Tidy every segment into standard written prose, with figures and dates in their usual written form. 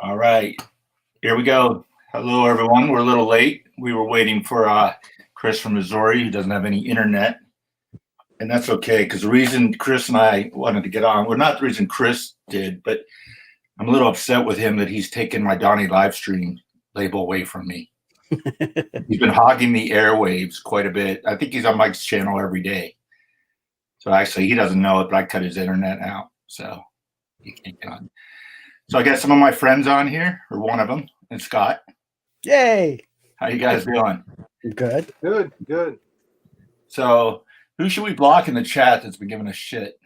All right, here we go. Hello, everyone. We're a little late. We were waiting for Chris from Missouri, who doesn't have any internet, and that's okay. Because the reason Chris and I wanted to get on, well, not the reason Chris did, but I'm a little upset with him that he's taken my Donnie Livestream label away from me. He's been hogging the airwaves quite a bit. I think he's on Mike's channel every day. So actually, he doesn't know it, but I cut his internet out, so he can't get on. So I got some of my friends on here, or one of them, and Skaght. Yay! How you guys doing? Good. Good. So who should we block in the chat that's been giving us shit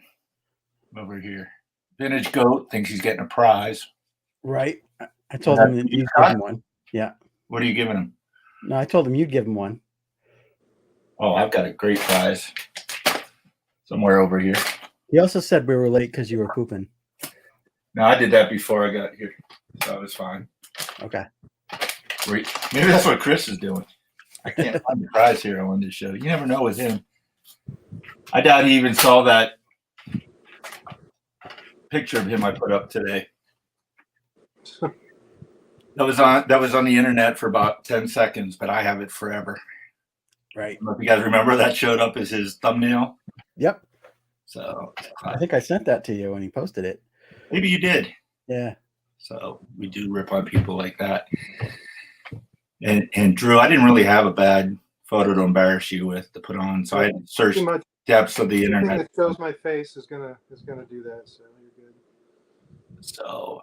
over here? Vintage Goat thinks he's getting a prize. Right. I told him that you'd give him one. Yeah. What are you giving him? No, I told him you'd give him one. Oh, I've got a great prize somewhere over here. He also said we were late because you were pooping. No, I did that before I got here, so I was fine. Okay. Great. Maybe that's what Chris is doing. I can't find the prize here on this show. You never know with him. I doubt he even saw that picture of him I put up today. That was on the internet for about 10 seconds, but I have it forever. Right. I don't know if you guys remember that showed up as his thumbnail. Yep. So I think I sent that to you when he posted it. maybe you did. Yeah. So we do rip on people like that. And Drew, I didn't really have a bad photo to embarrass you with to put on, so I searched depths of the internet. Anything that shows my face is gonna do that. So you're good. So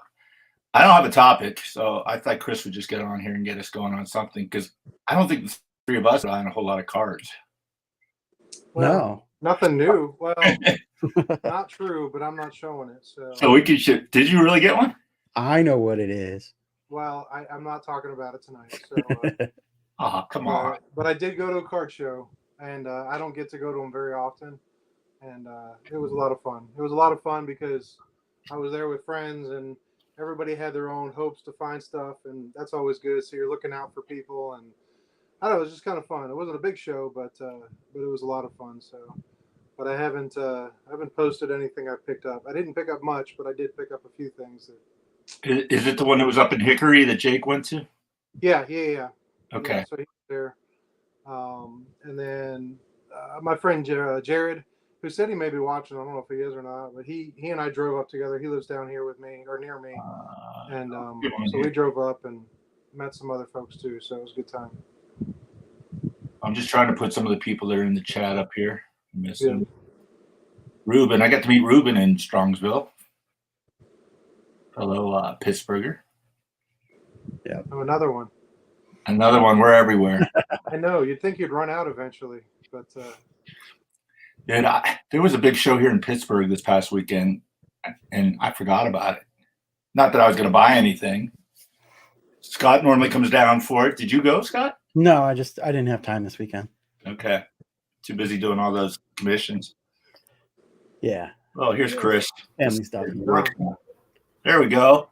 I don't have a topic, so I thought Chris would just get on here and get us going on something, because I don't think the three of us are on a whole lot of cards. Well, Nothing new. Well, not true, but I'm not showing it. So we could ship. Did you really get one? I know what it is. Well, I'm not talking about it tonight. So, Oh, come on. but I did go to a card show, and I don't get to go to them very often. And it was a lot of fun. It was a lot of fun because I was there with friends, and everybody had their own hopes to find stuff, and that's always good. So you're looking out for people, and I don't know, it was just kind of fun. It wasn't a big show, but it was a lot of fun. So, but I haven't posted anything I picked up. I didn't pick up much, but I did pick up a few things. Is it the one that was up in Hickory that Jake went to? Yeah. Okay. Yeah, so he was there, and then my friend Jared, who said he may be watching. I don't know if he is or not, but he and I drove up together. He lives down here with me or near me, and so we drove up and met some other folks too. So it was a good time. I'm just trying to put some of the people that are in the chat up here. I miss them. Ruben, I got to meet Ruben in Strongsville. Hello, Pittsburgher. Yeah. Oh, another one. Another one. We're everywhere. I know. You'd think you'd run out eventually, but Dude, there was a big show here in Pittsburgh this past weekend, and I forgot about it. Not that I was going to buy anything. Skaght normally comes down for it. Did you go, Skaght? No, I didn't have time this weekend. Okay. Too busy doing all those commissions. Yeah. Oh, here's Chris. Family stuff. There we go.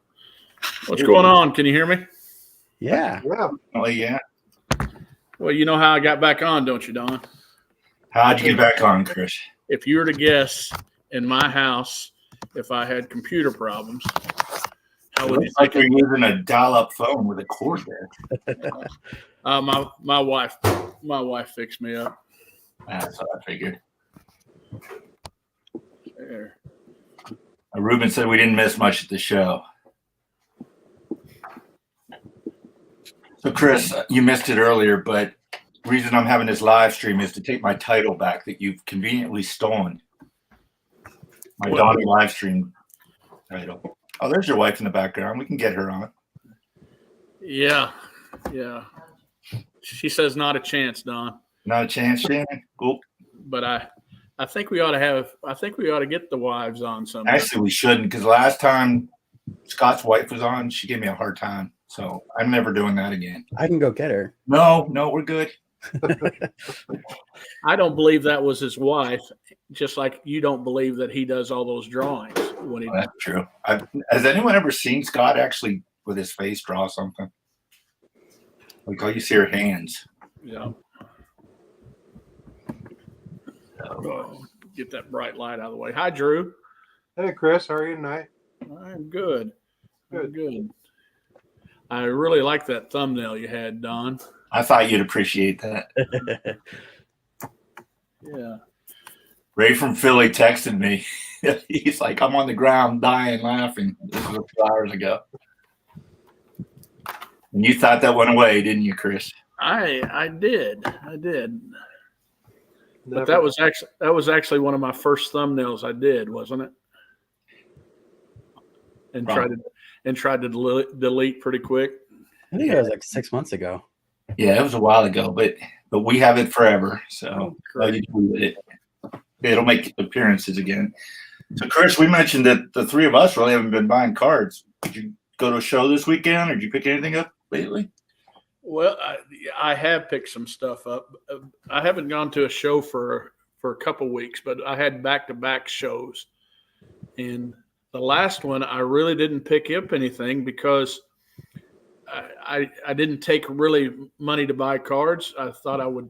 What's going on? Can you hear me? Yeah. Oh, yeah. Well, you know how I got back on, don't you, Don? How'd you get back on, Chris? If you were to guess in my house, if I had computer problems, how would you like you're using a dial-up phone with a cord there. My wife fixed me up. That's what I figured. There. Ruben said we didn't miss much at the show. So, Chris, you missed it earlier, but the reason I'm having this live stream is to take my title back that you've conveniently stolen. My Donnie live stream title. Oh, there's your wife in the background. We can get her on. Yeah. She says not a chance, Don. Not a chance, Shannon? Cool. But I think we ought to get the wives on some. Actually, we shouldn't, because last time Scott's wife was on, she gave me a hard time. So I'm never doing that again. I can go get her. No, we're good. I don't believe that was his wife, just like you don't believe that he does all those drawings. That's true. Has anyone ever seen Skaght actually with his face draw something? Like all you see are hands. Yeah. Get that bright light out of the way. Hi, Drew. Hey, Chris. How are you tonight? I'm good. I'm good. I really like that thumbnail you had, Don. I thought you'd appreciate that. Yeah. Ray from Philly texted me. He's like, I'm on the ground dying laughing. This was a few hours ago. And you thought that went away, didn't you, Chris? I did. But Never. that was actually one of my first thumbnails I did, wasn't it? And tried to delete pretty quick. I think it was like 6 months ago. Yeah, it was a while ago, but we have it forever. So all Great. you do with it, it'll make appearances again. So, Chris, we mentioned that the three of us really haven't been buying cards. Did you go to a show this weekend, or did you pick anything up lately? Well, I have picked some stuff up. I haven't gone to a show for a couple weeks, but I had back-to-back shows. And the last one, I really didn't pick up anything because I didn't take really money to buy cards. I thought I would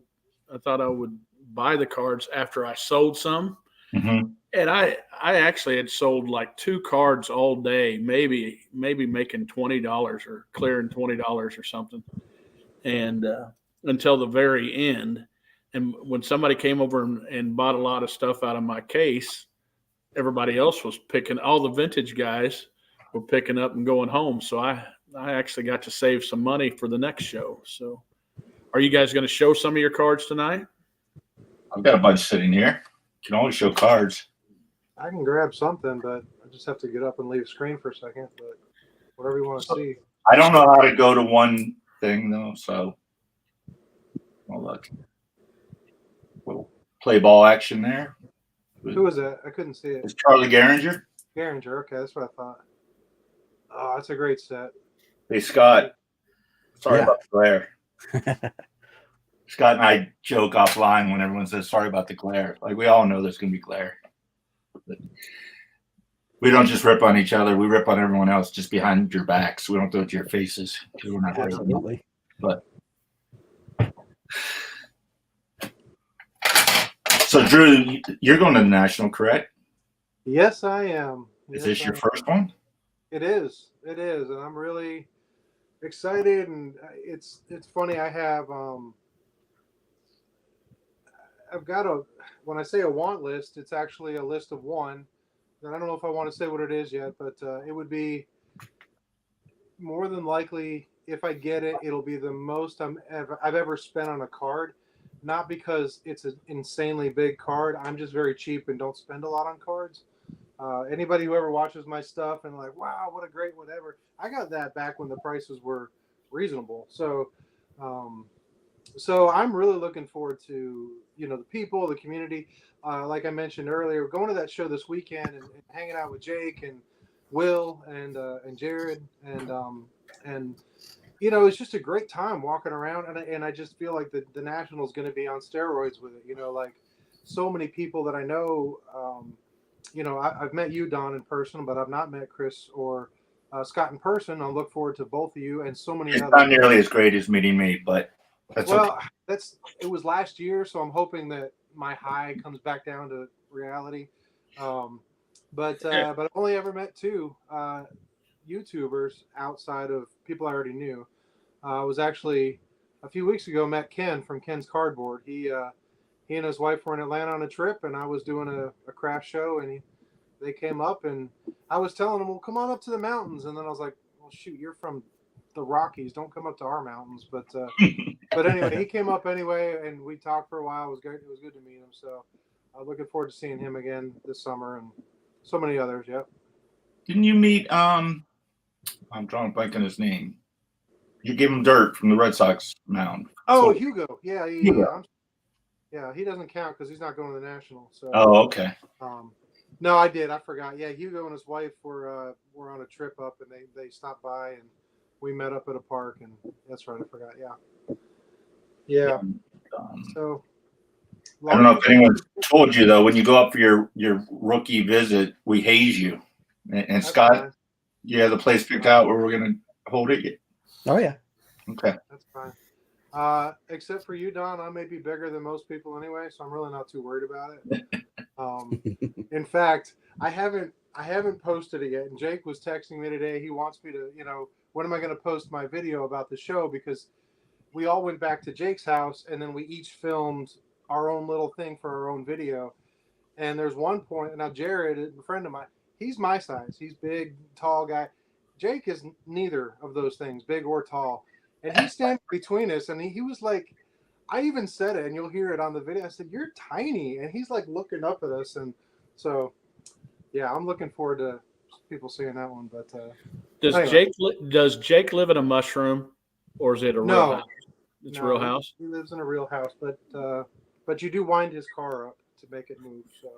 buy the cards after I sold some. Mm-hmm. And I actually had sold like 2 cards all day, maybe making $20 or clearing $20 or something. And until the very end. And when somebody came over and bought a lot of stuff out of my case, everybody else was picking, all the vintage guys were picking up and going home. So I actually got to save some money for the next show. So are you guys going to show some of your cards tonight? I've got a bunch sitting here. You can always show cards. I can grab something, but I just have to get up and leave screen for a second. But whatever you want to see. I don't know how to go to one thing though, so well, look. Little play ball action there. Who was that? I couldn't see it. It's Charlie Gehringer. Gehringer. Okay, that's what I thought. Oh, that's a great set. Hey, Scott. Sorry Yeah. about the glare. Scott and I joke offline when everyone says sorry about the glare. Like, we all know there's going to be glare. But we don't just rip on each other. We rip on everyone else just behind your backs. We don't do it to your faces because we're not ready. Absolutely. But so, Drew, you're going to the National, correct? Yes, I am. Is Yes, this your I am. first one? It is, and I'm really excited. And it's funny. I've got when I say a want list, it's actually a list of one. And I don't know if I want to say what it is yet, but it would be more than likely, if I get it, it'll be the most I've ever spent on a card. Not because it's an insanely big card. I'm just very cheap and don't spend a lot on cards. Anybody who ever watches my stuff and like, wow, what a great whatever. I got that back when the prices were reasonable. So I'm really looking forward to, the people, the community. Like I mentioned earlier, going to that show this weekend and hanging out with Jake and Will and Jared and it's just a great time walking around, and I just feel like the National's going to be on steroids with it. Like so many people that I know. I've met you, Don, in person, but I've not met Chris or Skaght in person. I'll look forward to both of you and so many It's others. not nearly as great as meeting me, but that's okay. It was last year, so I'm hoping that my high comes back down to reality. But I've only ever met 2 YouTubers outside of people I already knew. I was actually a few weeks ago met Ken from Ken's Cardboard. He and his wife were in Atlanta on a trip, and I was doing a craft show, and they came up, and I was telling them, well, come on up to the mountains. And then I was like, well, shoot, you're from the Rockies. Don't come up to our mountains. But anyway, he came up anyway, and we talked for a while. It was great. It was good to meet him. So I'm looking forward to seeing him again this summer and so many others. Yep. Didn't you meet, I'm drawing a blank on his name. You gave him dirt from the Red Sox mound. Oh, So, Hugo. Yeah. Hugo. Yeah, he doesn't count because he's not going to the National. So. Oh, okay. No, I did. I forgot. Yeah, Hugo and his wife were on a trip up, and they stopped by, and we met up at a park. And that's right, I forgot. Yeah. So I don't know if anyone told you though. When you go up for your rookie visit, we haze you. And Scott, fine. yeah, the place picked out where we're gonna hold it. Oh yeah. Okay. That's fine. Except for you, Don, I may be bigger than most people anyway, so I'm really not too worried about it. In fact, I haven't posted it yet. And Jake was texting me today. He wants me to, when am I going to post my video about the show? Because we all went back to Jake's house and then we each filmed our own little thing for our own video. And there's one point, now Jared, a friend of mine, he's my size. He's big, tall guy. Jake is neither of those things, big or tall. And he's standing between us, and he was like, I even said it, and you'll hear it on the video. I said, "You're tiny," and he's like looking up at us, and so yeah, I'm looking forward to people seeing that one. But does Jake live in a mushroom, or is it a real house? It's a real house. He lives in a real house, but you do wind his car up to make it move. So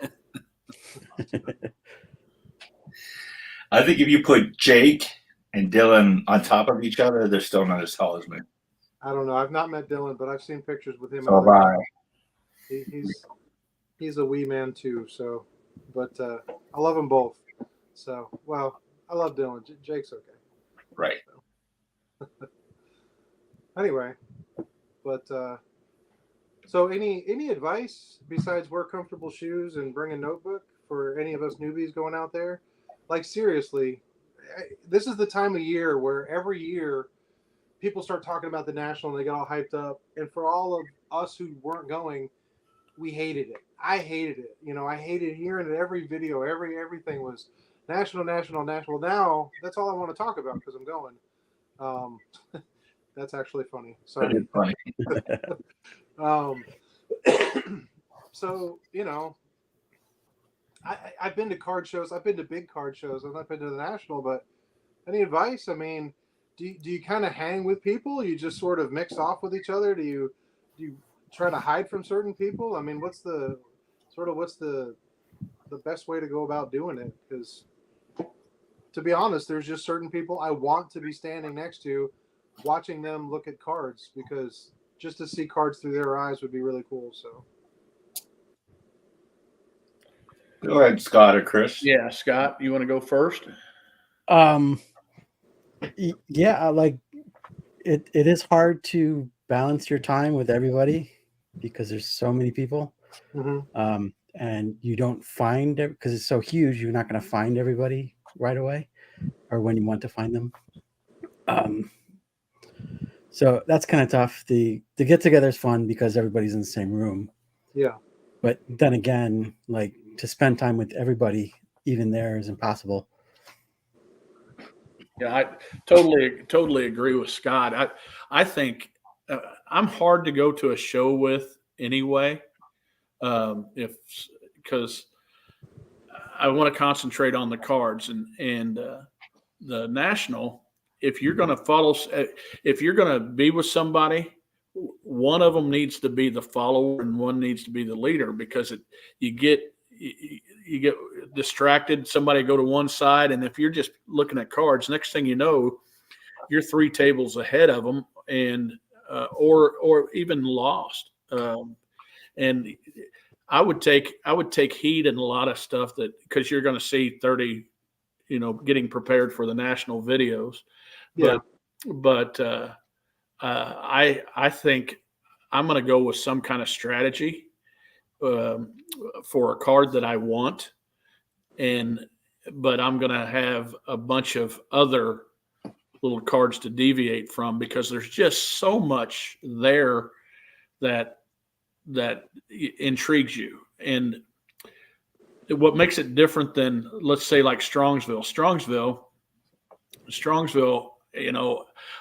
I think if you put Jake and Dylan on top of each other, they're still not as tall as me. I don't know. I've not met Dylan, but I've seen pictures with him. So have I. He's a wee man too. So, but I love them both. So, well, I love Dylan. Jake's okay. Right. So. Anyway, but so any advice besides wear comfortable shoes and bring a notebook for any of us newbies going out there? Like, seriously, this is the time of year where every year people start talking about the national and they get all hyped up. And for all of us who weren't going, we hated it. I hated it. You know, I hated hearing it every video. Everything was national. Now that's all I want to talk about because I'm going. That's actually funny. Sorry. Funny. So, you know, I've been to card shows. I've been to big card shows. I've not been to the national, but any advice? I mean, do you kind of hang with people? You just sort of mix off with each other? Do you try to hide from certain people? I mean, what's the best way to go about doing it? Because to be honest, there's just certain people I want to be standing next to, watching them look at cards, because just to see cards through their eyes would be really cool. So. Go ahead, Scott or Chris. Yeah, Scott, you want to go first? Yeah, like it is hard to balance your time with everybody because there's so many people. Mm-hmm. And you don't find it because it's so huge. You're not going to find everybody right away or when you want to find them. So that's kind of tough. The get together is fun because everybody's in the same room. Yeah. But then again, like to spend time with everybody, even there, is impossible. Yeah, I totally agree with Scott. I think I'm hard to go to a show with anyway, because I want to concentrate on the cards and the national. If you're going to be with somebody, one of them needs to be the follower and one needs to be the leader, because you get distracted. Somebody go to one side, and if you're just looking at cards, next thing you know, you're 3 tables ahead of them, and or even lost. And I would take heed in a lot of stuff because you're going to see 30, getting prepared for the national videos. Yeah. But I think I'm going to go with some kind of strategy for a card that I want, but I'm going to have a bunch of other little cards to deviate from, because there's just so much there that intrigues you. And what makes it different than, let's say, like Strongsville,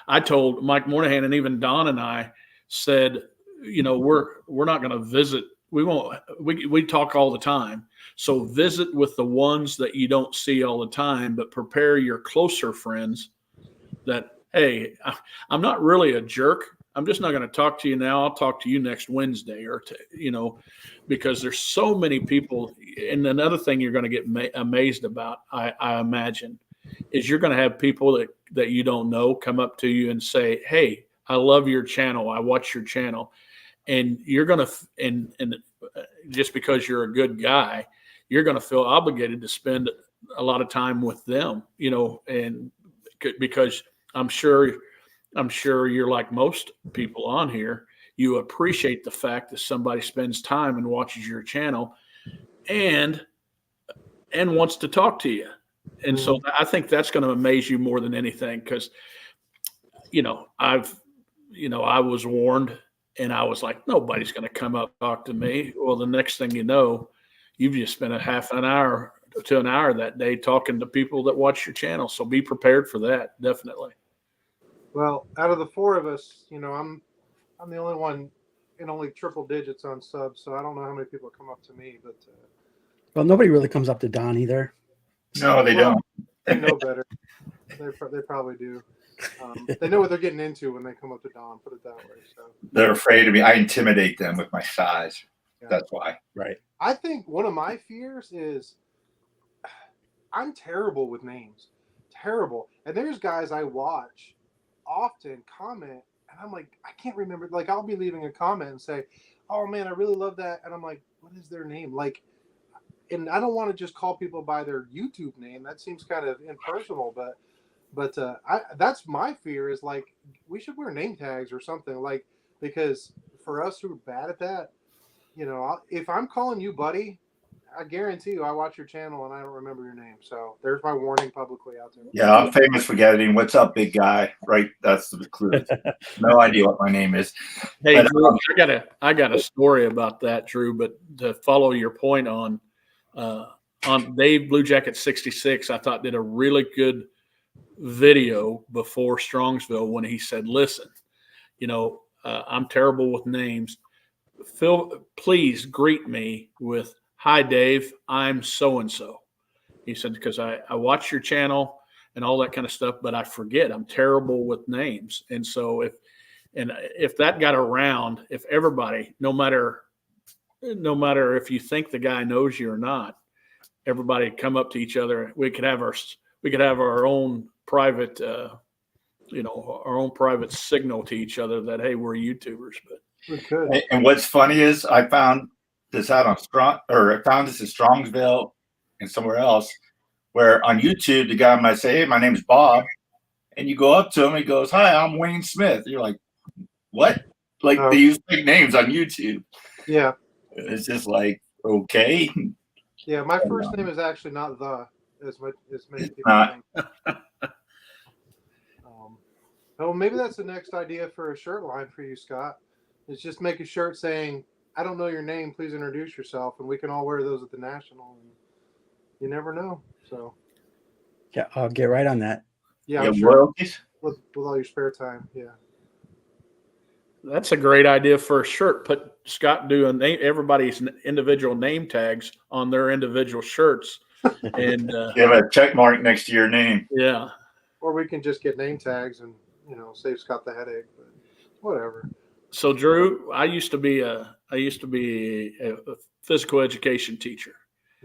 I told Mike Moynihan, and even Don and I said, we're not going to visit. We talk all the time. So visit with the ones that you don't see all the time, but prepare your closer friends that, hey, I'm not really a jerk. I'm just not going to talk to you now. I'll talk to you next Wednesday, because there's so many people. And another thing you're going to get amazed about, I imagine, is you're going to have people that you don't know come up to you and say, hey, I love your channel. I watch your channel. And you're going to, and just because you're a good guy, you're going to feel obligated to spend a lot of time with them, and because I'm sure you're like most people on here. You appreciate the fact that somebody spends time and watches your channel and wants to talk to you. And so I think that's going to amaze you more than anything, because I was warned, and I was like, nobody's going to come up and talk to me. Well, the next thing you know, you've just spent a half an hour to an hour that day talking to people that watch your channel. So be prepared for that. Definitely. Well, out of the four of us, I'm the only one in only triple digits on subs, so I don't know how many people come up to me, but Well, nobody really comes up to Don either. No, they well, don't. they know better. They probably do. They know what they're getting into when they come up to Don. Put it that way. So They're afraid of me. I intimidate them with my size. yeah. That's why. Right. I think one of my fears is I'm terrible with names. Terrible. And there's guys I watch often comment, and I'm like, I can't remember. Like, I'll be leaving a comment and say, oh man, I really love that. And I'm like, what is their name? Like, and I don't want to just call people by their YouTube name. That seems kind of impersonal, but that's my fear is like, we should wear name tags or something, like, because for us who are bad at that, if I'm calling you buddy, I guarantee you I watch your channel and I don't remember your name. So there's my warning publicly out there. Yeah, I'm famous for getting "What's up, big guy?" Right, that's the clue. No idea what my name is. Hey, But, Drew, I got a story about that, Drew. But to follow your point on Dave Blue Jacket 66, I thought did a really good video before Strongsville when he said, "Listen, I'm terrible with names. Phil, please greet me with, 'Hi, Dave, I'm so-and-so.'" He said, because I watch your channel and all that kind of stuff, but I forget. I'm terrible with names. And so if that got around, if everybody, no matter if you think the guy knows you or not, everybody come up to each other, we could have our own private, our own private signal to each other that, hey, we're YouTubers. But We could. and what's funny is I found this out on I found this in Strongsville and somewhere else, where on YouTube the guy might say, "Hey, my name's Bob," and you go up to him, he goes, "Hi, I'm Wayne Smith." You're like, "What?" Like they use fake names on YouTube. Yeah. It's just like, okay. Yeah, my first name is actually not as many people Not. think. Oh, maybe that's the next idea for a shirt line for you, Skaght. Is just make a shirt saying, "I don't know your name, please introduce yourself," and we can all wear those at the National. And you never know. So Yeah, I'll get right on that. yeah, You I'm have sure royalties? with all your spare time. Yeah. that's a great idea for a shirt. Put Scott doing everybody's individual name tags on their individual shirts, and You have a check mark next to your name. yeah. Or we can just get name tags and save Scott the headache. But whatever. So Drew, I used to be a physical education teacher,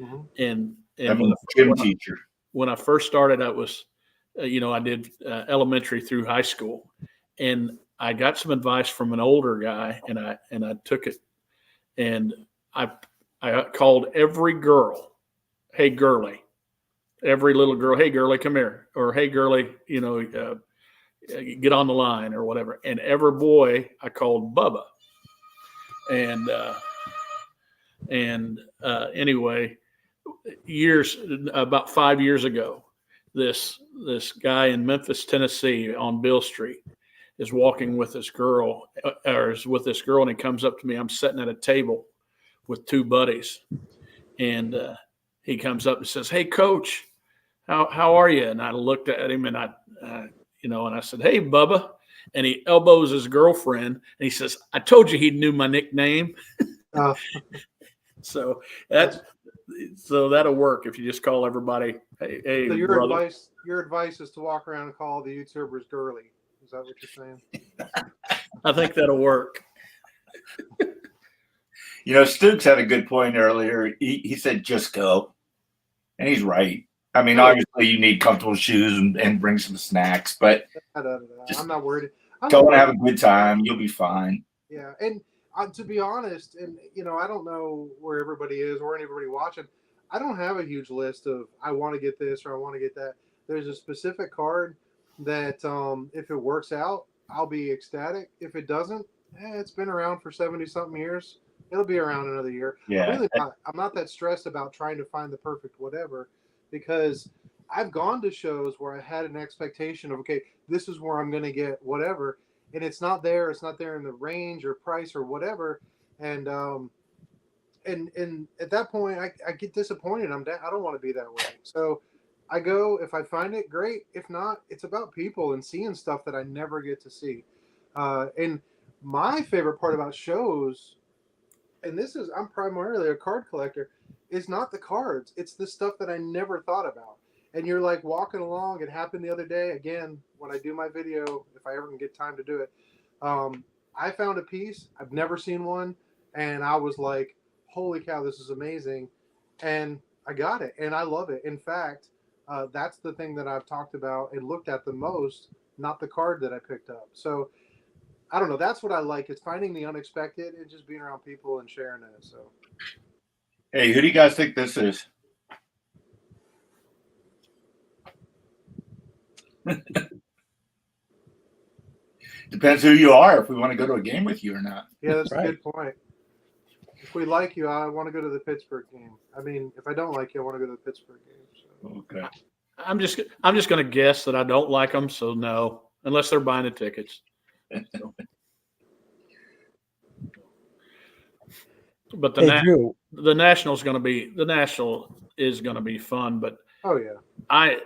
Mm-hmm. and I'm a gym teacher. when I first started, I was, I did elementary through high school, and I got some advice from an older guy, and I took it, and I called every girl, "Hey girly," every little girl, "Hey girly, come here," or "Hey girly, get on the line," or whatever, and every boy I called Bubba, and anyway, about 5 years ago, this guy in Memphis, Tennessee, on Bill Street, is walking with this girl, and he comes up to me. I'm sitting at a table with two buddies, and he comes up and says, "Hey, Coach, how are you?" And I looked at him, and and I said, "Hey, Bubba," and he elbows his girlfriend, and he says, "I told you he knew my nickname." So that'll work if you just call everybody, hey, So brother. your advice is to walk around and call the YouTubers girly. Is that what you're saying? I think that'll work. Stooks had a good point earlier. He said, "Just go," and he's right. I mean, obviously you need comfortable shoes and bring some snacks, but I'm not worried. go and have a good time. You'll be fine. Yeah, and to be honest, and I don't know where everybody is or anybody watching. I don't have a huge list of I want to get this or I want to get that. There's a specific card that if it works out, I'll be ecstatic. If it doesn't, it's been around for 70-something years. It'll be around another year. Yeah. I'm not that stressed about trying to find the perfect whatever, because I've gone to shows where I had an expectation of, okay, this is where I'm going to get whatever, and it's not there. It's not there in the range or price or whatever, and at that point, I get disappointed. I don't want to be that way. So I go, if I find it, great. If not, it's about people and seeing stuff that I never get to see. And my favorite part about shows, and I'm primarily a card collector, is not the cards. It's the stuff that I never thought about. And you're like walking along. It happened the other day. Again, when I do my video, if I ever can get time to do it, I found a piece. I've never seen one. And I was like, holy cow, this is amazing. And I got it. And I love it. In fact, that's the thing that I've talked about and looked at the most, not the card that I picked up. So I don't know. That's what I like. It's finding the unexpected and just being around people and sharing it. So, Hey, who do you guys think this is? Depends who you are, if we want to go to a game with you or not. yeah, that's Right. a good point. If we like you, I want to go to the Pittsburgh game. I mean, if I don't like you, I want to go to the Pittsburgh game. So. Okay. I'm just going to guess that I don't like them, so no, unless they're buying the tickets. So. But Hey, Drew. the national is going to be fun. But Oh yeah. I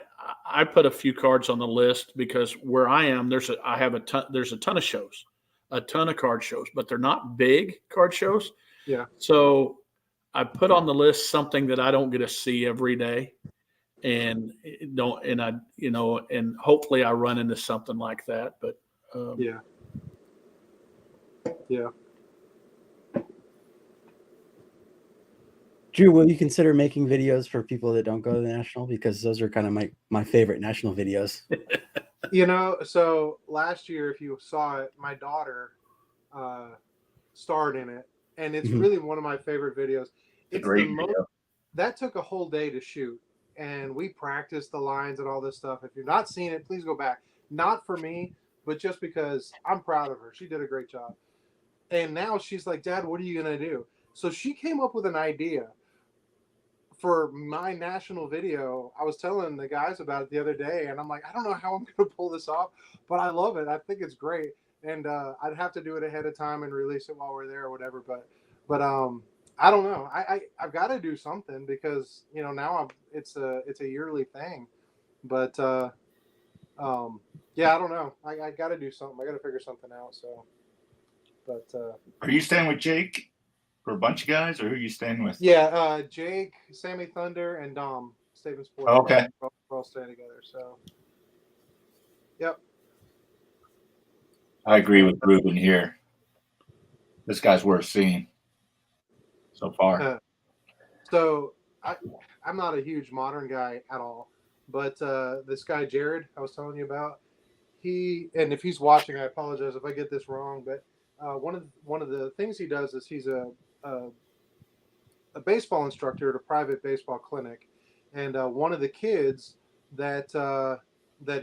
put a few cards on the list because where I am, there's a ton of shows, a ton of card shows, but they're not big card shows. Yeah. So I put on the list something that I don't get to see every day, and hopefully I run into something like that. But Yeah. Yeah. Drew, will you consider making videos for people that don't go to the national? Because those are kind of my favorite national videos. So last year, if you saw it, my daughter starred in it, and it's Mhm. really one of my favorite videos. It's Great the most video. that took a whole day to shoot, and we practiced the lines and all this stuff. If you've not seen it, please go back. Not for me, but just because I'm proud of her. She did a great job. And now she's like, Dad, what are you going to do? So she came up with an idea for my national video. I was telling the guys about it the other day, and I'm like, I don't know how I'm going to pull this off, but I love it. I think it's great. And I'd have to do it ahead of time and release it while we're there or whatever. But I don't know. I've got to do something because now it's a yearly thing. But yeah, I don't know. I got to do something. I got to figure something out. So, but Are you staying with Jake or a bunch of guys, or who are you staying with? yeah, Jake, Sammy Thunder, and Dom Staven Sports. Okay. We're all staying together. So, yep. I agree with Ruben here. This guy's worth seeing so far. So I'm not a huge modern guy at all, but this guy Jared I was telling you about, and if he's watching, I apologize if I get this wrong, but one of the things he does is he's a baseball instructor at a private baseball clinic, and one of the kids that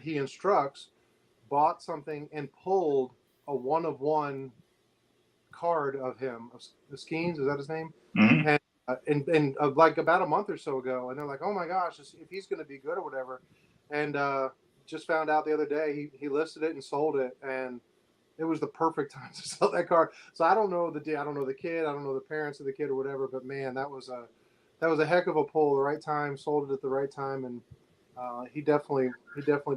he instructs bought something and pulled a 1-of-1 card of him, of Skeens, is that his name? Mhm. And like about a month or so ago, and they're like, oh my gosh, if he's going to be good or whatever, and just found out the other day he listed it and sold it, and it was the perfect time to sell that card. So I don't know the kid, I don't know the parents of the kid or whatever, but man, that was a heck of a pull. The right time, sold it at the right time, and he definitely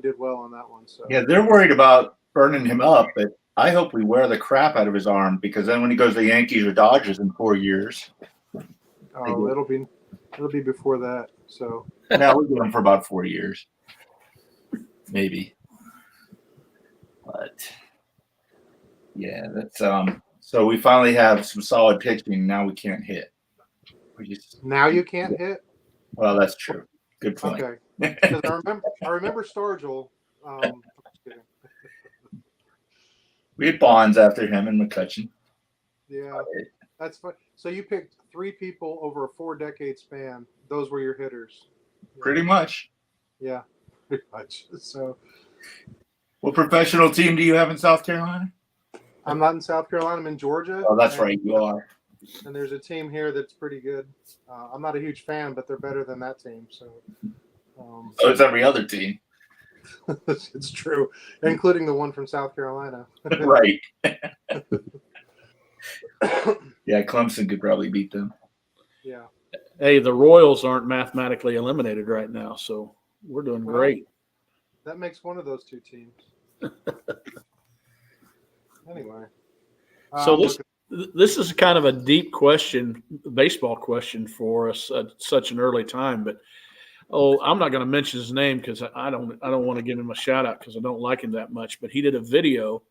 did well on that one. So Yeah, they're worried about burning him up, but I hope we wear the crap out of his arm, because then when he goes to the Yankees or Dodgers in 4 years, it'll be before that. So now we're doing him for about 4 years, maybe. But yeah, that's so we finally have some solid pitching. Now we can't hit. now you can't hit. Well, that's true. Good point. Okay, because I remember Stargell. I'm just kidding. We had Bonds after him and McCutcheon. Yeah, that's fun. So you picked 3 people over a 4-decade span. Those were your hitters. Pretty much. Yeah, pretty much. So What professional team do you have in South Carolina? I'm not in South Carolina. I'm in Georgia. Oh, that's right. You are. And there's a team here that's pretty good. I'm not a huge fan, but they're better than that team. So So it's every other team. It's true, including the one from South Carolina. Right. Yeah, Clemson could probably beat them. Yeah. Hey, the Royals aren't mathematically eliminated right now, so we're doing Well, great. That makes one of those two teams. Anyway. So this is kind of a deep question, baseball question for us at such an early time. But I'm not going to mention his name because I don't want to give him a shout out because I don't like him that much. But he did a video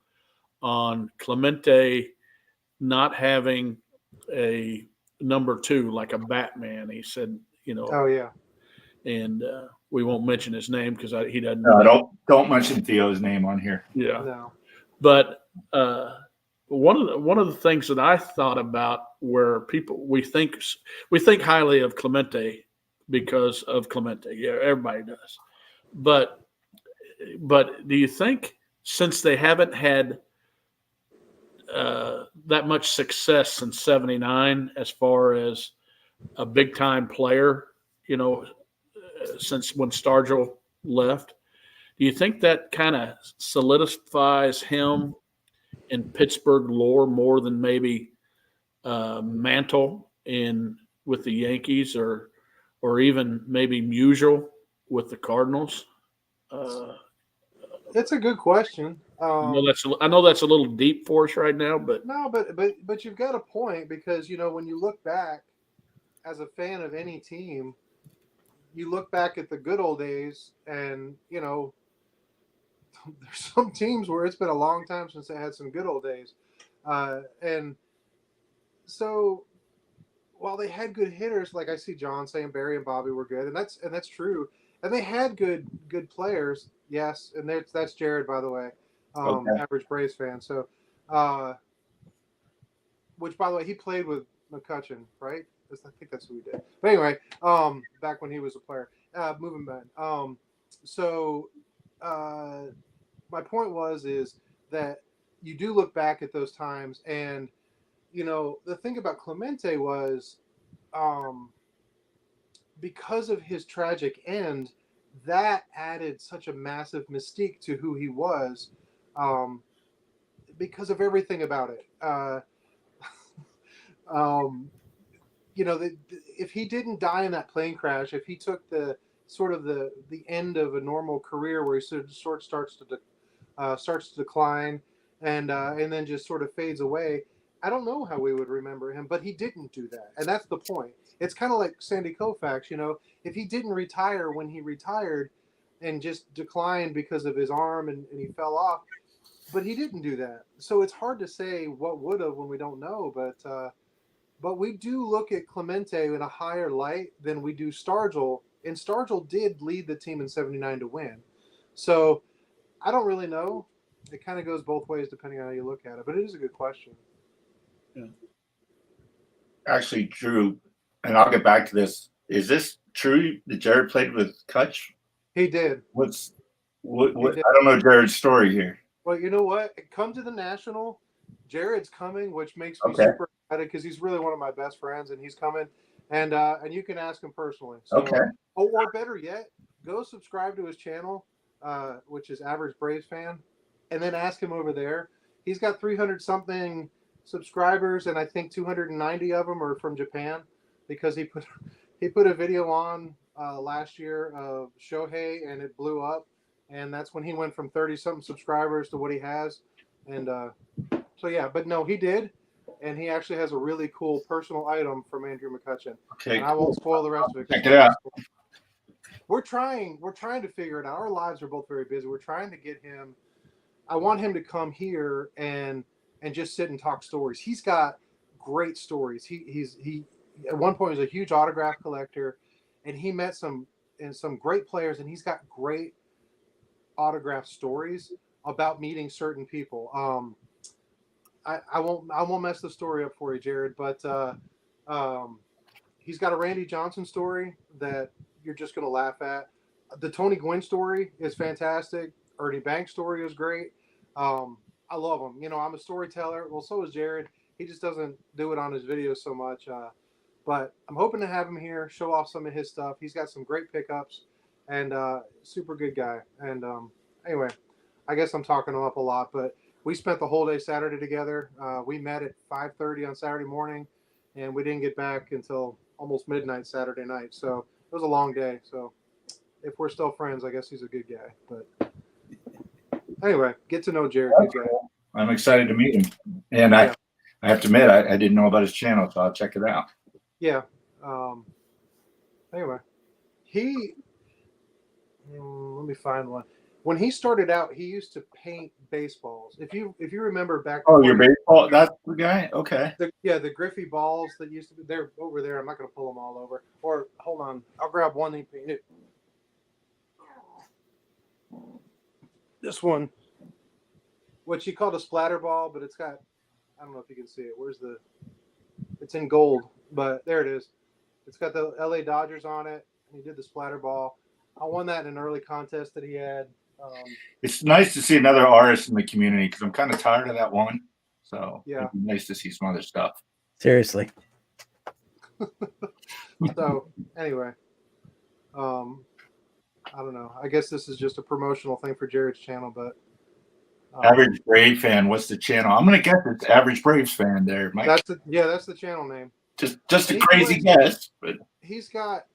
on Clemente not having a number 2 like a Batman. He said, Oh yeah. and we won't mention his name because he doesn't. No, don't mention Theo's name on here. Yeah. No. But one of the things that I thought about where we think highly of Clemente because of Clemente. Yeah, everybody does. But do you think since they haven't had that much success since '79 as far as a big time player, since when Stargell left, do you think that kind of solidifies him in Pittsburgh lore more than maybe Mantle with the Yankees or even maybe Musial with the Cardinals? It's a good question. I know that's a little deep for us right now, but No, but you've got a point because when you look back as a fan of any team, you look back at the good old days, and there's some teams where it's been a long time since they had some good old days, and so while they had good hitters, like I see John saying Barry and Bobby were good, and that's true, and they had good players, yes, and that's Jared, by the way, Okay. average Braves fan. So, which by the way, he played with McCutcheon, right? I think that's who he did. But anyway, back when he was a player, moving back. So, my point is that you do look back at those times, and the thing about Clemente was, because of his tragic end, that added such a massive mystique to who he was, because of everything about it. If he didn't die in that plane crash, if he took the sort of the end of a normal career where he sort of starts to decline, and then just sort of fades away, I don't know how we would remember him. But he didn't do that, and that's the point. It's kind of like Sandy Koufax. If he didn't retire when he retired and just declined because of his arm and he fell off, but he didn't do that. So it's hard to say what would have when we don't know. But we do look at Clemente in a higher light than we do Stargell, and Stargell did lead the team in '79 to win. So I don't really know. It kind of goes both ways depending on how you look at it, but it is a good question. Yeah. Actually, Drew, and I'll get back to this. Is this true that Jared played with Kutch? He did. What? He did. I don't know Jared's story here. Well, you know what? Come to the National. Jared's coming, which makes me Okay. super excited because he's really one of my best friends, and he's coming. And you can ask him personally. So, Okay. or better yet, go subscribe to his channel, which is Average Braves Fan, and then ask him over there. He's got 300 something subscribers, and I think 290 of them are from Japan, because he put a video on last year of Shohei, and it blew up, and that's when he went from 30 something subscribers to what he has, and so yeah. But no, he did, and he actually has a really cool personal item from Andrew McCutcheon. Okay. And I won't spoil the rest of it. Check it out. We're trying to figure it out. Our lives are both very busy. We're trying to get him. I want him to come here and just sit and talk stories. He's got great stories. He at one point was a huge autograph collector, and he met some great players, and he's got great autograph stories about meeting certain people. I won't mess the story up for you, Jared, but he's got a Randy Johnson story that you're just going to laugh at. The Tony Gwynn story is fantastic. Ernie Banks story is great. I love him. I'm a storyteller. Well, so is Jared. He just doesn't do it on his videos so much. But I'm hoping to have him here, show off some of his stuff. He's got some great pickups, and super good guy. And anyway, I guess I'm talking him up a lot, but we spent the whole day Saturday together. We met at 5:30 on Saturday morning, and we didn't get back until almost midnight Saturday night. So it was a long day. So if we're still friends, I guess he's a good guy. But anyway, get to know Jared. Good guy. I'm excited to meet him. And Yeah. I have to admit, I didn't know about his channel, so I'll check it out. Yeah. Anyway, let me find one. When he started out, he used to paint baseballs. If you remember back. Oh, before your baseball? That's the guy? Okay. the Griffey balls that used to be there over there. I'm not going to pull them all over. Or hold on, I'll grab one that he painted. This one, which he called a splatter ball, but it's got, I don't know if you can see it. It's in gold, but there it is. It's got the LA Dodgers on it. And he did the splatter ball. I won that in an early contest that he had. It's nice to see another artist in the community because I'm kind of tired of that one. So Yeah. it'd be nice to see some other stuff. Seriously. So anyway, I don't know. I guess this is just a promotional thing for Jared's channel, but Average Brave Fan, what's the channel? I'm gonna guess it's Average Braves Fan there, Mike. that's the channel name. Just a crazy guess, but He's got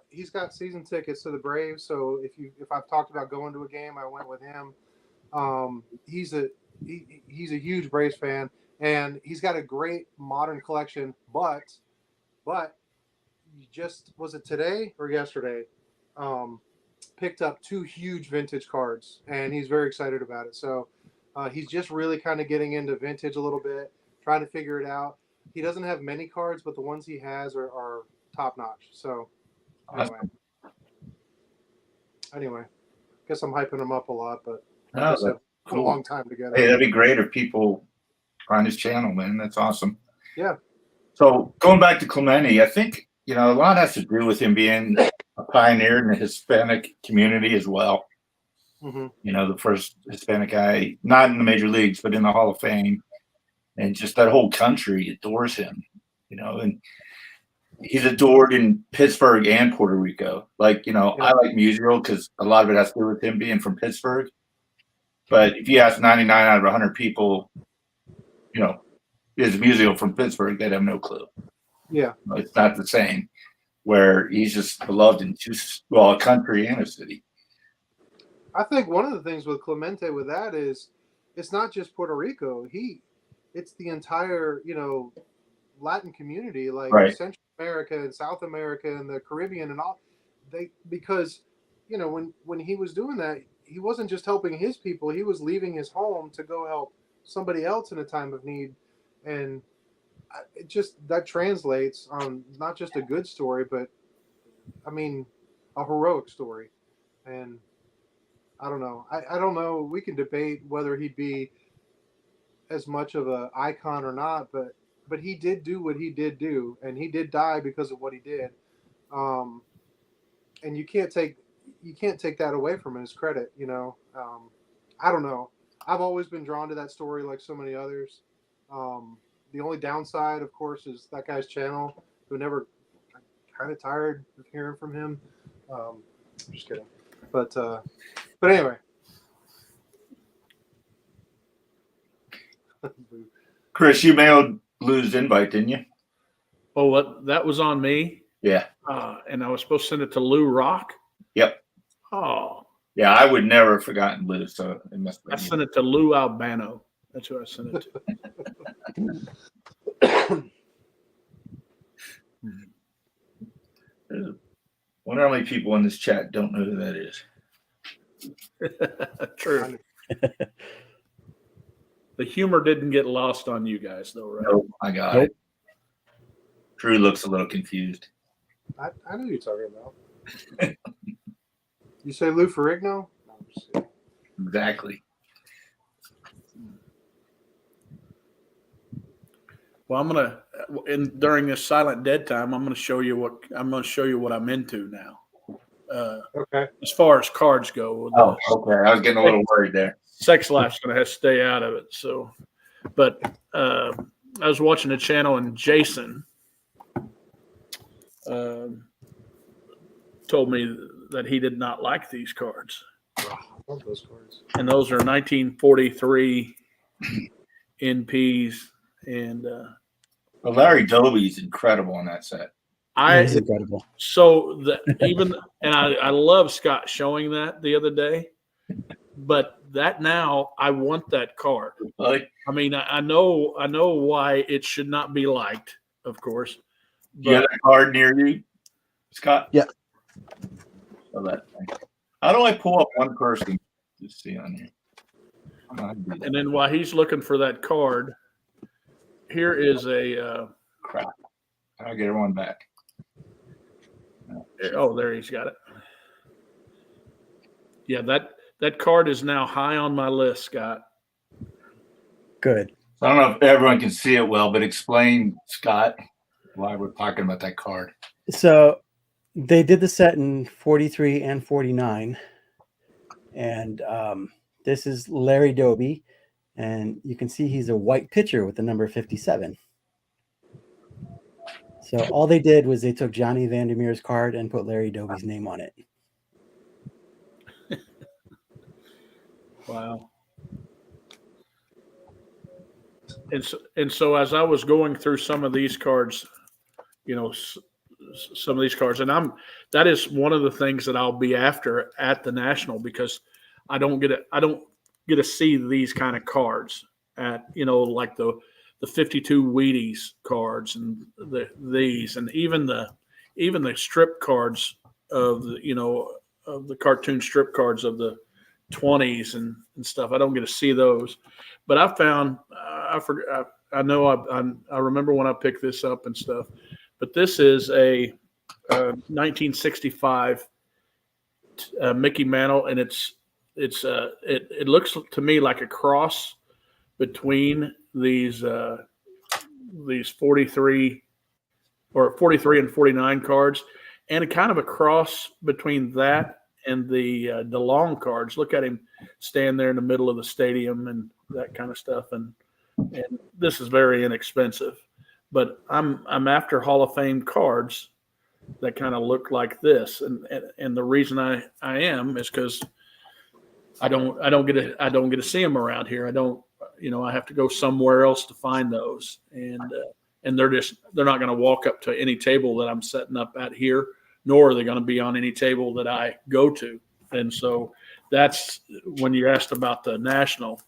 he's got season tickets to the Braves. So if I've talked about going to a game, I went with him. He's a huge Braves fan, and he's got a great modern collection. But was it today or yesterday? Picked up 2 huge vintage cards, and he's very excited about it. So he's just really kind of getting into vintage a little bit, trying to figure it out. He doesn't have many cards, but the ones he has are top notch. So anyway, guess I'm hyping him up a lot, but that's a cool. long time together. Hey, that'd be great if people find his channel, man. That's awesome. Yeah. So going back to Clemente, I think a lot has to do with him being a pioneer in the Hispanic community as well. Mm-hmm. The first Hispanic guy, not in the major leagues, but in the Hall of Fame. And just that whole country adores him, and he's adored in Pittsburgh and Puerto Rico. Like, I like Musial because a lot of it has to do with him being from Pittsburgh. But if you ask 99 out of 100 people, is Musial from Pittsburgh, they'd have no clue. Yeah. It's not the same, where he's just beloved in a country and a city. I think one of the things with Clemente with that is it's not just Puerto Rico. It's the entire, Latin community, like right. Central America and South America and the Caribbean and all. Because when he was doing that, he wasn't just helping his people. He was leaving his home to go help somebody else in a time of need, and that translates on not just a good story, but I mean a heroic story. And I don't know. I don't know. We can debate whether he'd be as much of an icon or not, but he did do what he did do, and he did die because of what he did. And you can't take that away from his credit. I don't know. I've always been drawn to that story, like so many others. The only downside, of course, is that guy's channel. I'm kind of tired of hearing from him. I'm just kidding, but anyway. Chris, you mailed Lou's invite, didn't you? Oh, what? That was on me? Yeah. And I was supposed to send it to Lou Rock? Yep. Oh. Yeah, I would never have forgotten Lou, so it must have been. I sent it to Lou Albano. That's who I sent it to. I wonder how many people in this chat don't know who that is. True. The humor didn't get lost on you guys, though, right? Nope, I got it. Drew looks a little confused. I know who you're talking about. You say Lou Ferrigno? No, Exactly. Well, I'm gonna, during this silent dead time, I'm gonna show you what I'm into now. Okay. As far as cards go. Okay. I was getting a little worried there. Sex life's gonna have to stay out of it. So, but I was watching a channel and Jason told me that he did not like these cards. I love those cards. And those are 1943 NPs. And But Larry Doby's incredible on that set. He's incredible. So I love Scott showing that the other day, but that now I want that card. Like, I mean, I know why it should not be liked, of course. do you have a card near you, Scott? Yeah. So that thing. How do I pull up one person to see on here? I don't know how to do that. And then while he's looking for that card, here is a Crap. I'll get everyone back. oh, there he's got it. Yeah, that card is now high on my list, Scott. Good. So I don't know if everyone can see it well, but explain, Scott, why we're talking about that card. So they did the set in 43 and 49. And this is Larry Doby. And you can see he's a white pitcher with the number 57. So all they did was they took Johnny Vandermeer's card and put Larry Doby's name on it. Wow. And so as I was going through some of these cards, some of these cards, and that is one of the things that I'll be after at the National, because I don't get to see these kind of cards at, like the 52 Wheaties cards and these, and even the strip cards of the cartoon strip cards of the 20s and stuff. I don't get to see those, but I found I remember when I picked this up and stuff, but this is a 1965 Mickey Mantle, and it looks to me like a cross between these 43 and 49 cards, and kind of a cross between that and the DeLong cards. Look at him stand there in the middle of the stadium and that kind of stuff. And this is very inexpensive, but I'm after Hall of Fame cards that kind of look like this. And the reason I am is because I don't get to see them around here. I don't, I have to go somewhere else to find those. And they're not going to walk up to any table that I'm setting up at here, nor are they going to be on any table that I go to. And so that's when you asked about the National,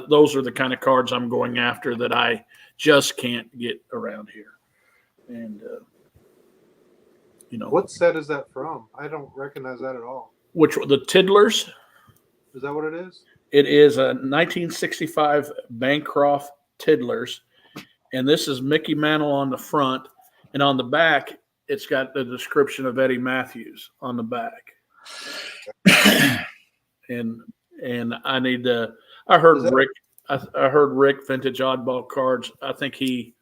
those are the kind of cards I'm going after that I just can't get around here. And, What set is that from? I don't recognize that at all. The Tiddlers? Is that what it is? It is a 1965 Bancroft Tiddlers. And this is Mickey Mantle on the front. And on the back, it's got the description of Eddie Matthews on the back. and I need to. I heard Rick Vintage Oddball Cards. I think he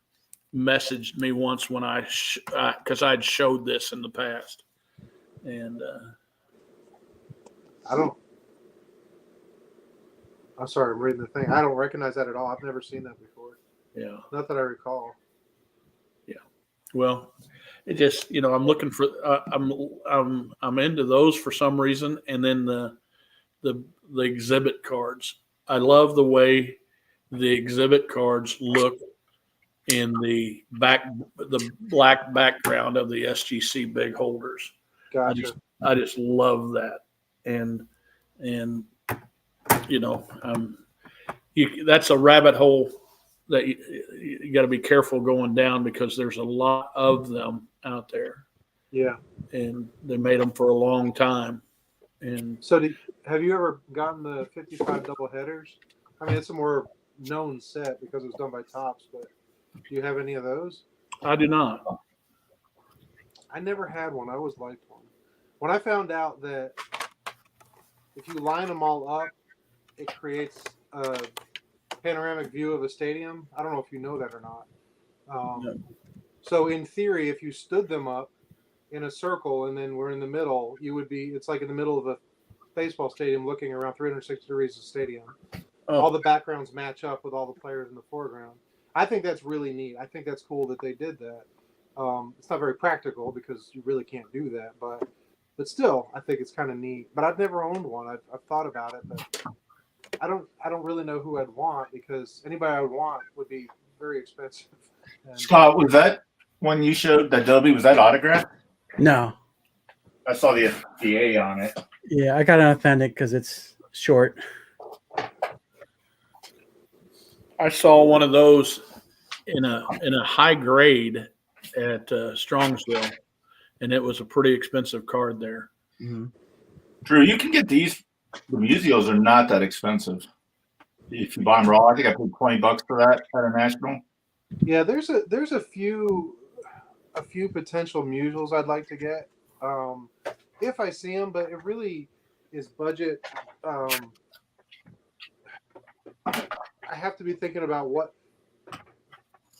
messaged me once when because I'd showed this in the past, and I'm sorry, I'm reading the thing. I don't recognize that at all. I've never seen that before. Yeah, not that I recall. Yeah, well, it just I'm looking for I'm into those for some reason, and then the exhibit cards. I love the way the exhibit cards look in the black background of the SGC big holders. Gotcha. I just love that, and that's a rabbit hole that you got to be careful going down, because there's a lot of them out there. Yeah, and they made them for a long time. And so have you ever gotten the 55 double headers? I mean, it's a more known set because it was done by Topps, but do you have any of those? I do not. I never had one. I always liked one. When I found out that if you line them all up, it creates a panoramic view of a stadium. I don't know if you know that or not. No. So in theory, if you stood them up in a circle and then we're in the middle, it's like in the middle of a baseball stadium looking around 360 degrees of the stadium. Oh. All the backgrounds match up with all the players in the foreground. I think that's really neat. I think that's cool that they did that. It's not very practical because you really can't do that, but But still, I think it's kind of neat. But I've never owned one. I've thought about it, but I don't really know who I'd want, because anybody I would want would be very expensive. And, Scott, was that one you showed, that Adobe, was that autographed? No. I saw the A on it. Yeah, I got an authentic because it's short. I saw one of those in a high grade at Strongsville, and it was a pretty expensive card there. Mhm. Drew, you can get these. The Museos are not that expensive if you buy them raw. I think I paid $20 for that at a national. yeah, there's a few potential mutuals I'd like to get, if I see them, but it really is budget. I have to be thinking about what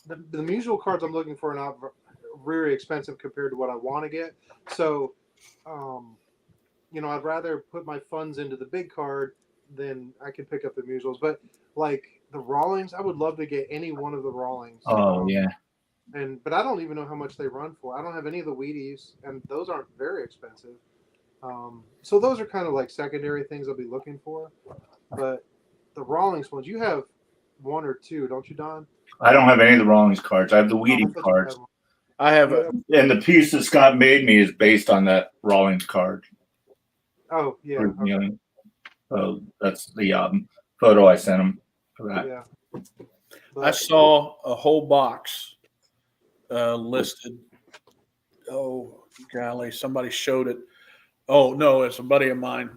the mutual cards I'm looking for are not very expensive compared to what I want to get. So, I'd rather put my funds into the big card than I can pick up the mutuals. But like the Rawlings, I would love to get any one of the Rawlings. Oh, yeah. But I don't even know how much they run for. I don't have any of the Wheaties, and those aren't very expensive. So those are kind of like secondary things I'll be looking for. But the Rawlings ones, you have one or two, don't you, Don? I don't have any of the Rawlings cards. I have the Oh, I Wheaties thought you cards. had one. I have You a have- And the piece that Scott made me is based on that Rawlings card. Oh, yeah. For, Okay. you know, so that's the photo I sent him for that. Yeah. I But, saw a whole box listed. Oh, golly, somebody showed it. Oh, no, it's a buddy of mine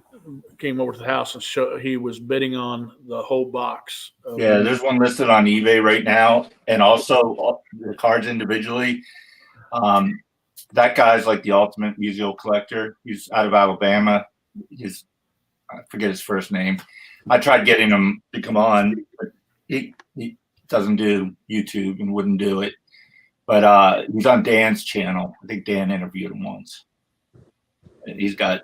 came over to the house and he was bidding on the whole box. Yeah, there's one listed on eBay right now, and also the cards individually. That guy's like the ultimate museo collector. He's out of Alabama. I forget his first name. I tried getting him to come on, but he doesn't do YouTube and wouldn't do it. But he's on Dan's channel. I think Dan interviewed him once. And he's got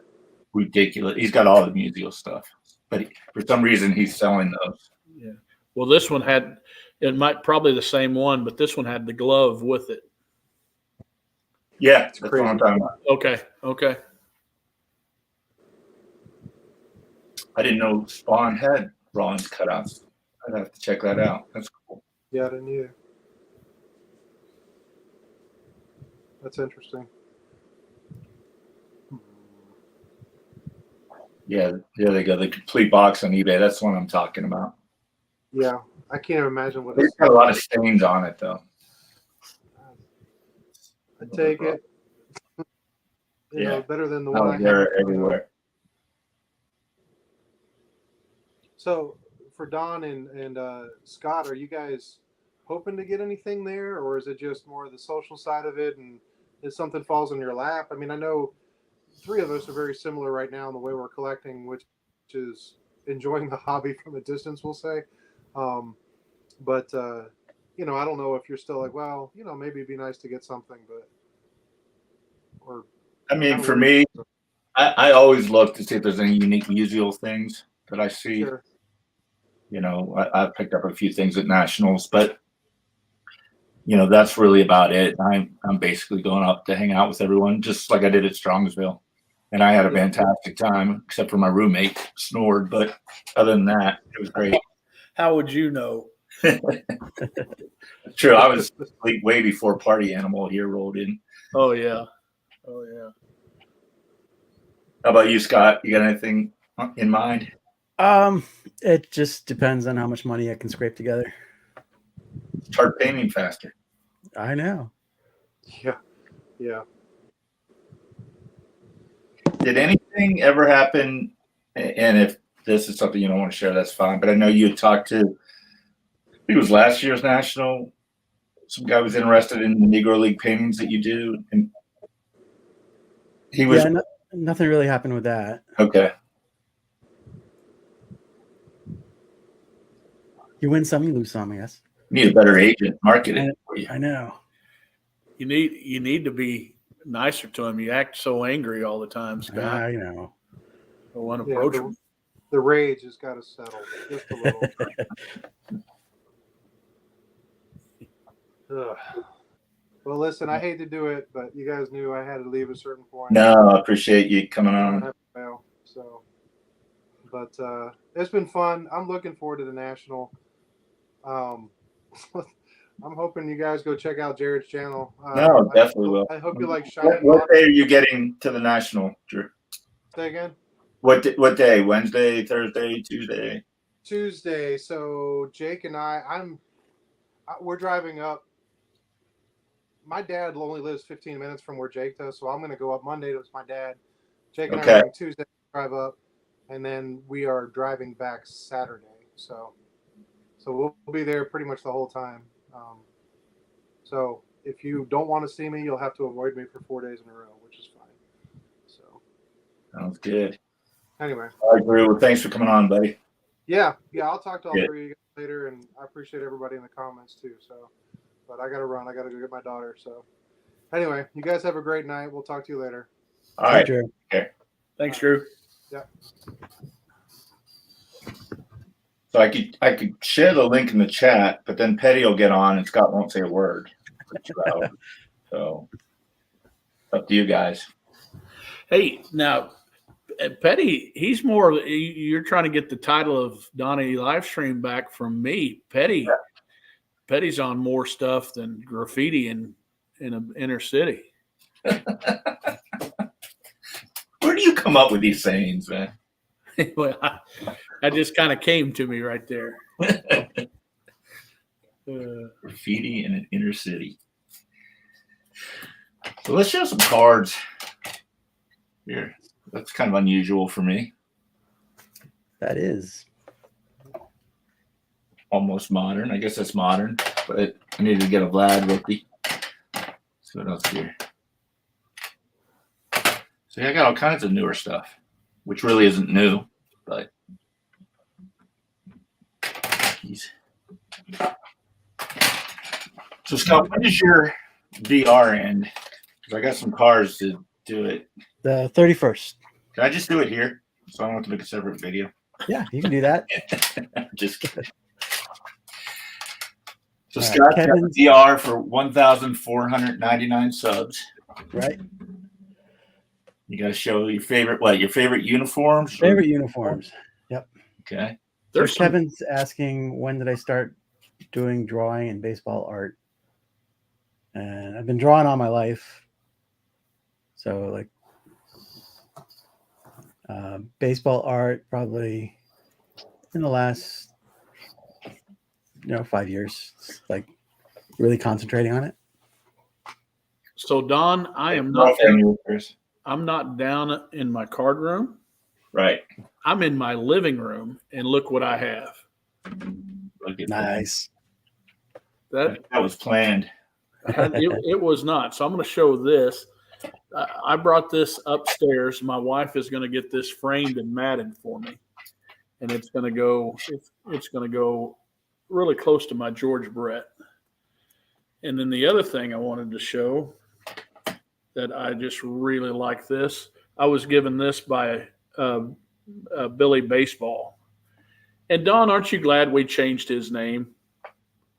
ridiculous. He's got all the museo stuff, but for some reason he's selling those. Yeah. Well, this one had, it might probably the same one, but this one had the glove with it. Yeah, that's crazy. what I'm talking about. Okay. Okay. I didn't know Spawn had Rawlings cutouts. I'd have to check that out. That's cool. yeah, I didn't either. That's interesting. Yeah, there they go. The complete box on eBay. That's the one I'm talking about. Yeah, I can't even imagine what It's got a lot of stains on it, though. I take it. Yeah. Better than the one I They're have. everywhere. So for Don and Scott, are you guys hoping to get anything there, or is it just more the social side of it? And if something falls in your lap, I mean, I know three of us are very similar right now in the way we're collecting, which is enjoying the hobby from a distance, we'll say. But I don't know if you're still like, well, maybe it'd be nice to get something, but I mean, for me, I always look to see if there's any unique museo things that I see. Sure. I picked up a few things at nationals, but that's really about it. I'm basically going up to hang out with everyone, just like I did at Strongsville, and I had a fantastic time, except for my roommate snored. But other than that, it was great. How would you know? True, I was asleep way before Party Animal here rolled in. Oh, yeah. Oh, yeah. How about you, Scott? You got anything in mind? It just depends on how much money I can scrape together. Start painting faster. I know. Yeah. Yeah. Did anything ever happen? And if this is something you don't want to share, that's fine. But I know you had talked to, I think it was last year's national. Some guy was interested in the Negro League paintings that you do, and he was nothing really happened with that. okay. You win some, you lose some, I guess. You need a better agent, market it for you. I know. You need to be nicer to him. You act so angry all the time, Scott. I know. I want to approach him. The rage has got to settle just a little. Well, listen, I hate to do it, but you guys knew I had to leave at a certain point. No, I appreciate you coming I don't on. have to bail, so. But it's been fun. I'm looking forward to the national. I'm hoping you guys go check out Jared's channel. No, definitely will. I hope you like shiny. What day are you getting to the national, Drew? Say again. What day? Wednesday, Thursday, Tuesday? Tuesday. So Jake and we're driving up. My dad only lives 15 minutes from where Jake does, so I'm going to go up Monday to my dad. Jake and I are going Tuesday to drive up, and then we are driving back Saturday. So we'll be there pretty much the whole time. So if you don't want to see me, you'll have to avoid me for 4 days in a row, which is fine. So sounds good. Anyway. All right, Drew. Well, thanks for coming on, buddy. Yeah. I'll talk to all three of you guys later, and I appreciate everybody in the comments too. So, but I got to run. I got to go get my daughter. So, anyway, you guys have a great night. We'll talk to you later. All right. Drew. Okay. Thanks, Drew. Yeah. So I could share the link in the chat, but then Petty will get on and Scott won't say a word. So up to you guys. Hey, now Petty, he's more. You're trying to get the title of Donnie Livestream back from me. Petty's on more stuff than graffiti in an inner city. Where do you come up with these sayings, man? Well, I just kind of came to me right there. Graffiti in an inner city. So let's show some cards here. That's kind of unusual for me. That is Almost modern. I guess that's modern, but I need to get a Vlad rookie. So what else here? So I got all kinds of newer stuff, which really isn't new, but geez. So Scott, when does your VR end? Because I got some cards to do it. the 31st. Can I just do it here? So I don't have to make a separate video. Yeah, you can do that. Just kidding. So All right, Scott got Kevin's- VR for 1,499 subs. Right. You got to show your favorite uniforms? Favorite uniforms. Okay. There's some, Kevin's asking, when did I start doing drawing and baseball art? And I've been drawing all my life. So like baseball art probably in the last 5 years, like really concentrating on it. so Don, I'm not down in my card room. Right. I'm in my living room, and look what I have. Look at Nice. That was planned. it was not. So I'm going to show this. I brought this upstairs. My wife is going to get this framed and matted for me, and it's going to go. It's going to go really close to my George Brett. And then the other thing I wanted to show that I just really like this. I was given this by Billy Baseball. And Don, aren't you glad we changed his name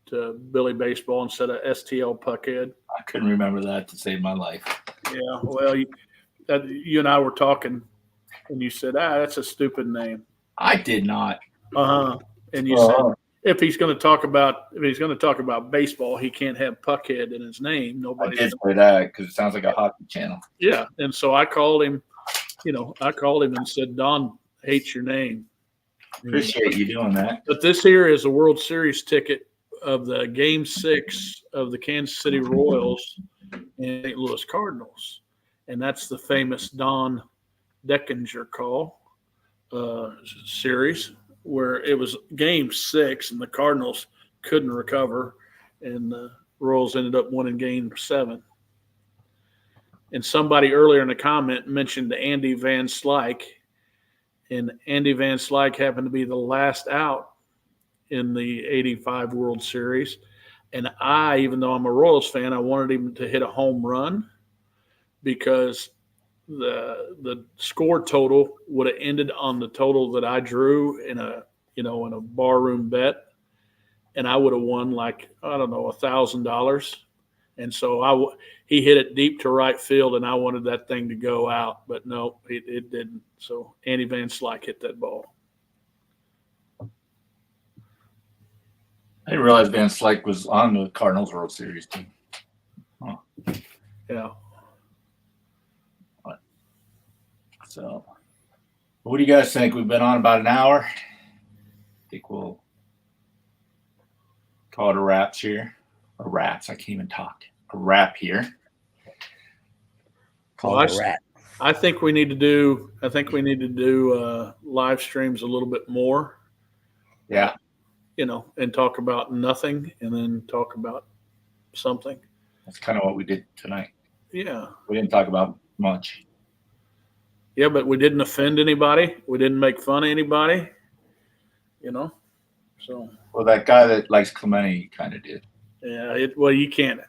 to Billy Baseball instead of STL Puckhead? I couldn't remember that to save my life. Yeah, well, you and I were talking, and you said, that's a stupid name. I did not. And you said, if he's going to talk about baseball, he can't have Puckhead in his name. I did say that because it sounds like a hockey channel. Yeah, and so I called him. And said, Don hates your name. Appreciate you doing that. But this here is a World Series ticket of the Game 6 of the Kansas City Royals and St. Louis Cardinals. And that's the famous Don Deckinger call series, where it was Game 6 and the Cardinals couldn't recover, and the Royals ended up winning Game 7. And somebody earlier in the comment mentioned Andy Van Slyke, and Andy Van Slyke happened to be the last out in the 85 World Series. And I, even though I'm a Royals fan, I wanted him to hit a home run because the score total would have ended on the total that I drew in a barroom bet, and I would have won $1,000. And so he hit it deep to right field, and I wanted that thing to go out, but no, it didn't. So Andy Van Slyke hit that ball. I didn't realize Van Slyke was on the Cardinals World Series team. Huh. Yeah. So, what do you guys think? We've been on about an hour. I think we'll call it a wraps here. Or wraps. I can't even talk. A wrap here. Call it a rat. I think we need to do live streams a little bit more. Yeah. And talk about nothing and then talk about something. That's kind of what we did tonight. Yeah. We didn't talk about much. Yeah, but we didn't offend anybody. We didn't make fun of anybody. So. Well, that guy that likes Clemente kind of did. Yeah. You can't.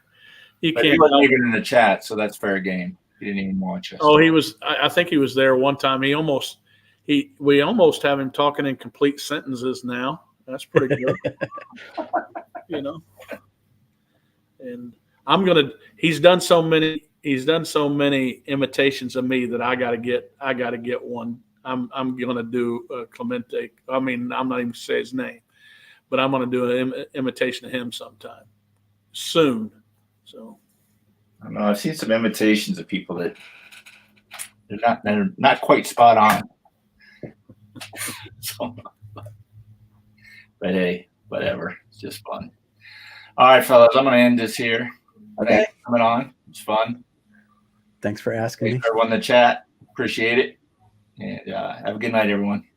He wasn't even in the chat, so that's fair game. He didn't even watch us. Oh, he was. I think he was there one time. We almost have him talking in complete sentences now. That's pretty good. And he's done so many imitations of me that I gotta get one. I'm gonna do Clemente. I mean, I'm not even say his name, but I'm gonna do an imitation of him sometime soon. So I don't know. I've seen some imitations of people that they're not quite spot on. So, but hey, whatever. It's just fun. All right, fellas, I'm going to end this here. Thanks for coming on. It's fun. Thanks for asking me. Thanks for everyone in the chat. Appreciate it. And have a good night, everyone.